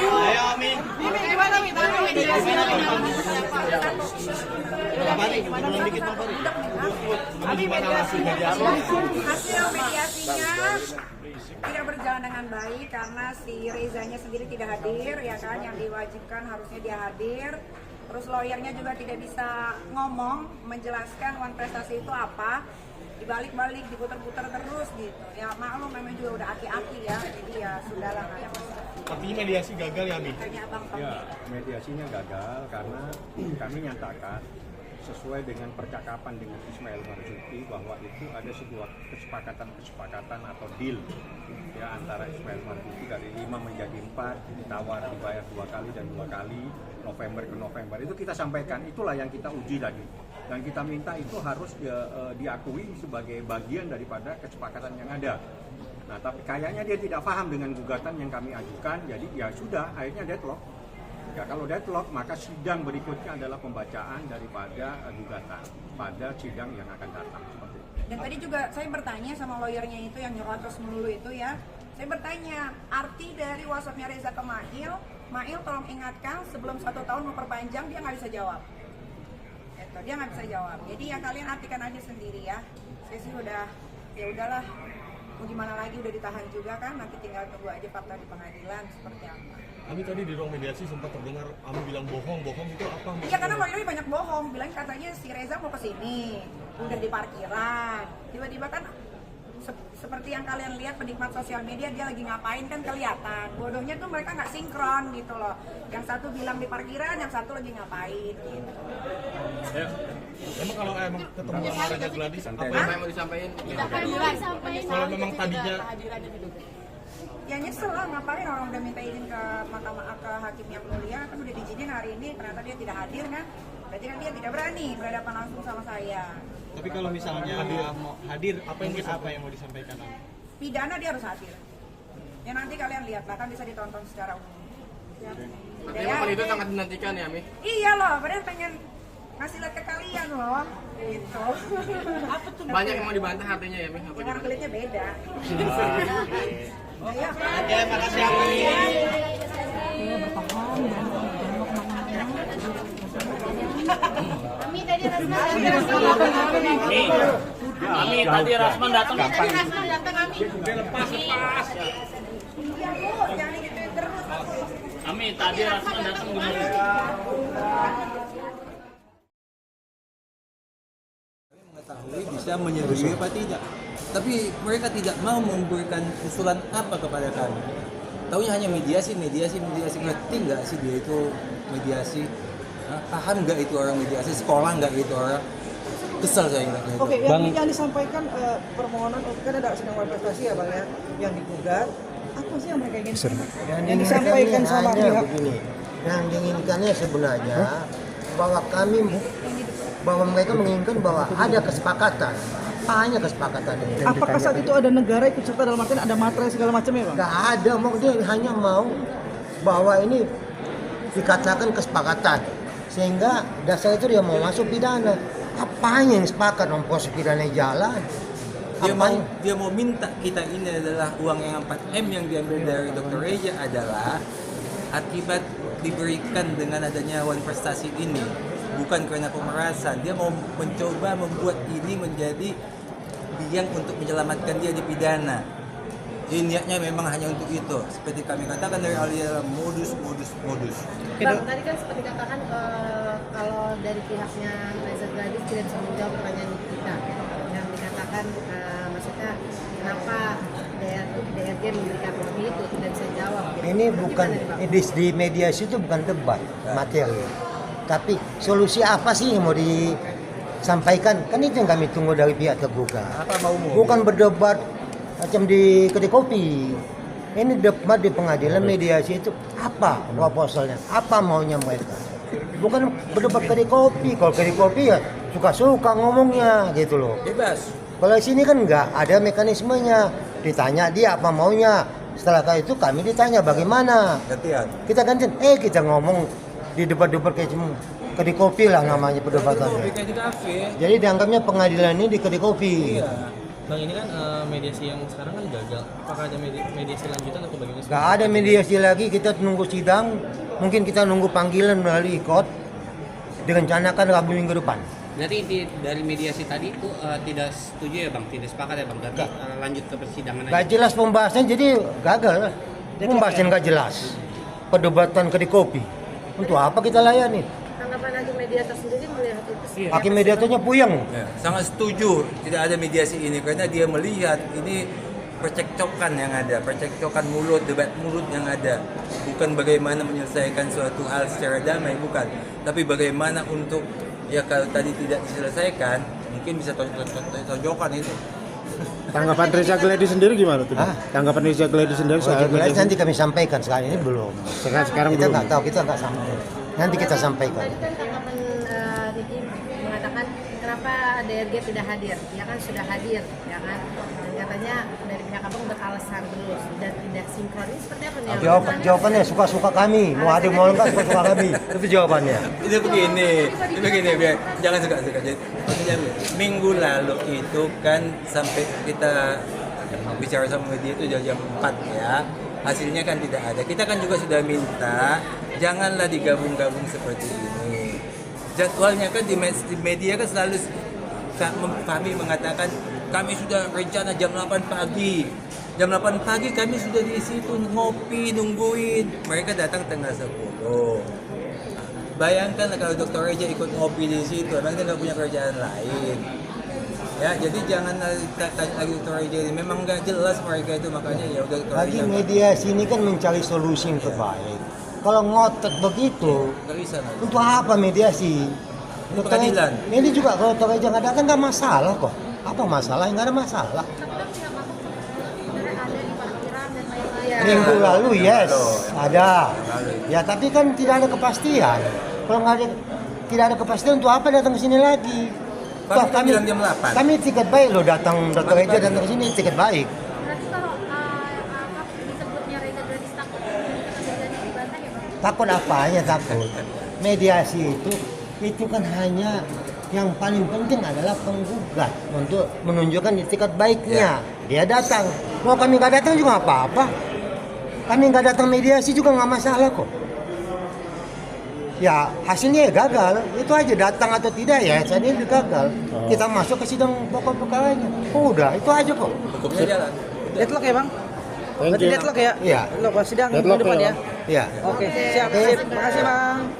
Ayo, Amin. Gimana mediasinya? Hasil mediasinya tidak berjalan dengan baik karena si Rezanya sendiri tidak hadir, ya kan? Yang diwajibkan harusnya dia hadir. Terus lawyernya juga tidak bisa ngomong, menjelaskan uang prestasi itu apa. Dibalik-balik, diputar-putar terus gitu. Ya maklum memang juga udah aki-aki ya, jadi ya sudahlah nggak ada masalah. Artinya mediasi gagal ya, Amin? Tanya Abang Tom. Ya, mediasinya gagal karena kami nyatakan sesuai dengan percakapan dengan Ismail Marzuki bahwa itu ada sebuah kesepakatan atau deal ya antara Ismail Marzuki dari 5 menjadi 4, ditawar dibayar 2 kali dan 2 kali November ke November. Itu kita sampaikan, itulah yang kita uji tadi. Dan kita minta itu harus diakui sebagai bagian daripada kesepakatan yang ada. Nah, tapi kayaknya dia tidak paham dengan gugatan yang kami ajukan, jadi ya sudah, akhirnya deadlock. Ya, kalau deadlock, maka sidang berikutnya adalah pembacaan daripada gugatan pada sidang yang akan datang. Seperti itu. Dan tadi juga saya bertanya sama lawyernya itu yang nyerocos melulu itu ya. Saya bertanya, arti dari WhatsApp-nya Reza ke Mail tolong ingatkan sebelum 1 tahun memperpanjang, dia nggak bisa jawab. Itu, dia nggak bisa jawab. Jadi ya kalian artikan aja sendiri ya. Saya sih udah, ya udahlah. Mau gimana lagi, udah ditahan juga kan, nanti tinggal tunggu aja fakta di pengadilan seperti apa. Ami tadi di ruang mediasi sempat terdengar Ami bilang bohong itu apa? Iya karena lawyernya banyak bohong, bilang katanya si Reza mau kesini, udah di parkiran, tiba-tiba kan seperti yang kalian lihat penikmat sosial media dia lagi ngapain kan kelihatan. Bodohnya tuh mereka nggak sinkron gitu loh. Yang satu bilang di parkiran, yang satu lagi ngapain gitu. Ya. Emang kalau emang ketemu sama Reza Gladys, apa yang mau disampaikan? Kalau memang tadinya Ya nyesel lah, ngapain orang udah minta izin ke mahkamah, ke hakim yang mulia kan udah diizinin hari ini, ternyata dia tidak hadir kan, berarti kan dia tidak berani berhadapan langsung sama saya. Tapi kalau misalnya mau hadir, apa yang mau disampaikan? Pidana dia harus hadir. Ya nanti kalian lihat lah, kan bisa ditonton secara umum. Ya. Memang itu sangat dinantikan ya, Mi? Iya loh, padahal pengen ngasih lihat ke kalian loh. Gitu. Banyak yang mau dibantah artinya ya, Mi? Yang orang kulitnya beda. Ya, Oke, makasih Ami. Ami tadi Rasman datang. Iya Bu, jangan digituin terus. Ami tadi Rasman datang gimana? Mengetahui bisa menyetujui apa tidak, tapi mereka tidak mau memberikan usulan apa kepada kami. Taunya hanya mediasi. Ngerti nggak sih dia itu mediasi? Paham nggak itu orang mediasi? Sekolah nggak itu orang? Kesel saya ingatnya itu. Oke, yang disampaikan permohonan kan ada sidang prestasi ya Bang ya, yang digugat. Apa sih yang mereka inginkan? Yang disampaikan sama pihak begini. Yang diinginkannya sebenarnya bahwa mereka menginginkan bahwa ada kesepakatan. Apa hanya kesepakatan ini? Apakah saat itu ada negara ikut serta dalam artian ada materai segala macam ya Bang? Nggak ada, dia hanya mau bahwa ini dikatakan kesepakatan. Sehingga dasar itu dia mau masuk pidana. Apanya yang sepakat om proses pidana jalan? Dia mau minta kita ini adalah uang yang 4M yang diambil dari Dr. Reza adalah akibat diberikan dengan adanya wan prestasi ini, bukan karena pemerasan. Dia mau mencoba membuat ini menjadi biang untuk menyelamatkan dia di pidana. Jadi niatnya memang hanya untuk itu. Seperti kami katakan dari awal adalah modus. Bang, tadi kan seperti katakan kalau dari pihaknya Reza Gladys tidak bisa menjawab pertanyaan kita yang dikatakan maksudnya kenapa DRG memberikan uang itu tidak bisa jawab. Ini bukan di mediasi itu bukan debat materi. Tapi solusi apa sih yang mau disampaikan? Kan itu yang kami tunggu dari pihak tergugat. Bukan berdebat macam di kedai kopi. Ini debat di pengadilan mediasi itu apa proposalnya? Apa maunya mereka? Bukan berdebat kedai kopi. Kalau kedai kopi ya suka-suka ngomongnya gitu loh. Bebas. Kalau di sini kan nggak ada mekanismenya. Ditanya dia apa maunya. Setelah itu kami ditanya bagaimana. Gantian. Kita gantian. Kita ngomong di debat-debat kayak cuma kedai kopi lah namanya perdebatannya. Kayak di kafe. Jadi dianggapnya pengadilan ini di kedai kopi. Iya. Bang, ini kan mediasi yang sekarang kan gagal. Apakah ada mediasi lanjutan atau bagaimana? Gak ada mediasi lagi, kita nunggu sidang. Mungkin kita nunggu panggilan melalui ikot. Direncanakan Rabu minggu depan. Berarti dari mediasi tadi itu tidak setuju ya Bang? Tidak sepakat ya Bang? Berarti lanjut ke persidangan aja? Gak jelas pembahasan, jadi gagal. Pembahasan gak jelas. Perdebatan kedai kopi. Untuk apa kita layani? Tanggapan hakim mediator sendiri melihat itu? Hakim mediatornya puyeng. Ya, sangat setuju tidak ada mediasi ini karena dia melihat ini percekcokan yang ada, percekcokan mulut, debat mulut yang ada. Bukan bagaimana menyelesaikan suatu hal secara damai, bukan. Tapi bagaimana untuk, ya kalau tadi tidak diselesaikan, mungkin bisa tonjokan itu. Tanggapan Reza Gladi sendiri gimana tuh? Tanggapan Reza Gladi sendiri soal Nanti kami sampaikan, sekarang ini belum. Sekarang kita belum. nggak tahu, kita nggak sampai. Nanti kita sampaikan. Tadi kan tanggapan Niki mengatakan kenapa DRG tidak hadir? Dia kan sudah hadir, ya kan? Dan katanya dari pihak abang beralasan terus dan tidak sinkron. Ini seperti apa nih? Jawabannya suka-suka kami. Mau hadir mau enggak suka-suka kami. Itu jawabannya. Itu begini, biar jangan suka-suka. Jadi, maksudnya minggu lalu itu kan sampai kita bicara sama media itu jam 4 ya. Hasilnya kan tidak ada. Kita kan juga sudah minta janganlah digabung-gabung seperti ini. Jadwalnya kan di media kan selalu kami mengatakan kami sudah rencana jam 8 pagi. Jam 8 pagi kami sudah di situ ngopi, nungguin. Mereka datang tengah 10. Bayangkan kalau Dr. Reja ikut ngopi di situ, emang dia nggak punya kerjaan lain. Ya, jadi jangan tanya lagi Dr. Reja ini. Memang nggak jelas mereka itu, makanya ya udah Dr. Lagi Reja. mediasi ini kan mencari solusi yang terbaik. Kalau ngotot begitu, Nggak bisa. Nggak. untuk apa mediasi? Ini pengadilan. Ini juga kalau Dr. Reja nggak datang nggak masalah kok. Apa masalah? Nggak ada masalah. Minggu lalu yes, ada. Ya tapi kan tidak ada kepastian. Kalau nggak ada, tidak ada kepastian untuk apa datang ke sini lagi? Toh Kami bilang jam 8. kami tiket baik loh datang Dr. Reja datang ke sini tiket baik. Berarti kalau disebutnya Reza Gladys takut terjadi dibantah ya Bang? Takut apanya takut? Mediasi itu kan hanya yang paling penting adalah penggugat untuk menunjukkan itikat baiknya. Dia datang. Mau kami nggak datang juga nggak apa-apa. Kami nggak datang mediasi juga nggak masalah kok. Ya hasilnya ya gagal. Itu aja datang atau tidak ya. Jadi gagal. Kita masuk ke sidang pokok perkaranya. Oh, udah itu aja kok. Hukumnya jalan. Deadlock ya Bang? Berarti deadlock ya? Iya. Deadlock sidang minggu Deadlock depan ya, ya? Ya. Oke, siap, sip. Makasih Bang.